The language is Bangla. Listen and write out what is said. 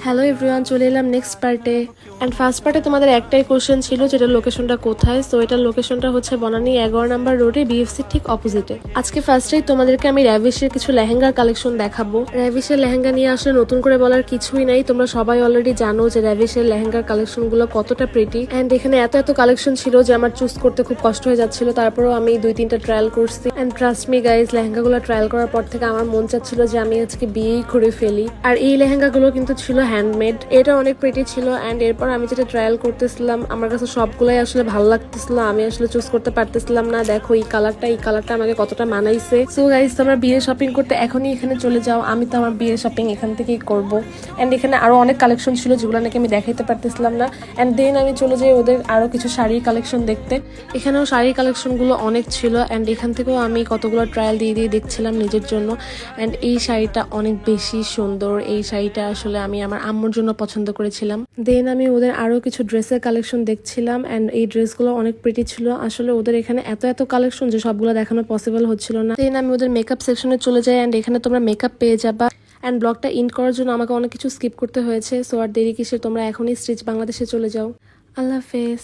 হ্যালো এভরিওয়ান, চলে এলাম নেক্সট পার্টে। অ্যান্ড ফার্স্ট পার্টে তোমাদের একটাই কোশ্চেন ছিল যেটা লোকেশনটা কোথায়। সো এটার লোকেশনটা হচ্ছে বনানী 11 নাম্বার রোডে, বিএফসি ঠিক অপোজিটে। আজকে ফার্স্টেই তোমাদেরকে আমি র্যাভিশের কিছু লেহেঙ্গার কালেকশন দেখাবো। র্যাভিশের লেহেঙ্গা নিয়ে আসলে নতুন করে বলার কিছুই নাই, তোমরা সবাই অলরেডি জানো যে র্যাভিশের লেহেঙ্গার কালেকশনগুলো কতটা প্রিটি। অ্যান্ড এখানে এত এত কালেকশন ছিল যে আমার চুজ করতে খুব কষ্ট হয়ে যাচ্ছিল, তারপরেও আমি 2-3টা ট্রায়াল করছি। অ্যান্ড ট্রাস্ট মি গাইজ, লেহেঙ্গাগুলো ট্রায়াল করার পর থেকে আমার মন চাচ্ছিল যে আমি আজকে বিয়েই করে ফেলি। আর এই লেহেঙ্গাগুলো কিন্তু ছিল হ্যান্ডমেড, এটা অনেক প্রিটি ছিল। অ্যান্ড এরপর আমি যেটা ট্রায়াল করতেছিলাম, আমার কাছে সবগুলাই আসলে ভালো লাগতেছিল, আমি আসলে চুজ করতে পারতেছিলাম না। দেখো এই কালারটা আমাকে কতটা মানাইছে। সো গাইজ, তোমরা বিয়ে শপিং করতে এখনই এখানে চলে যাও, আমি তো আমার বিয়ের শপিং এখান থেকেই করবো। অ্যান্ড এখানে আরো অনেক কালেকশন ছিল যেগুলো নাকি আমি দেখাইতে পারতেছিলাম না। অ্যান্ড দেন আমি চলে যাই ওদের আরো কিছু শাড়ির কালেকশন দেখতে। এখানেও শাড়ির কালেকশনগুলো অনেক ছিল। অ্যান্ড এখান থেকেও আমি কতগুলো ট্রায়াল দিয়ে দেখছিলাম নিজের জন্য। অ্যান্ড এই শাড়িটা অনেক বেশি সুন্দর, এই শাড়িটা আসলে আমি আমার আম্মুর জন্য পছন্দ করেছিলাম। দেন আমি ওদের আরো কিছু ড্রেসের কালেকশন দেখছিলাম। অ্যান্ড এই ড্রেসগুলো অনেক প্রিটি ছিল। আসলে ওদের এখানে এত এত কালেকশন যে সবগুলো দেখানো পসিবল হচ্ছিল না। দেন আমি ওদের মেকআপ সেকশনে চলে যাই। অ্যান্ড এখানে তোমরা মেকআপ পেয়ে যাবা। অ্যান্ড ব্লগটা ইন্ড করার জন্য আমাকে অনেক কিছু স্কিপ করতে হয়েছে। সো আর দেরি কিসের, তোমরা এখনই স্টিচ বাংলাদেশে চলে যাও। আল্লাহ হাফেজ।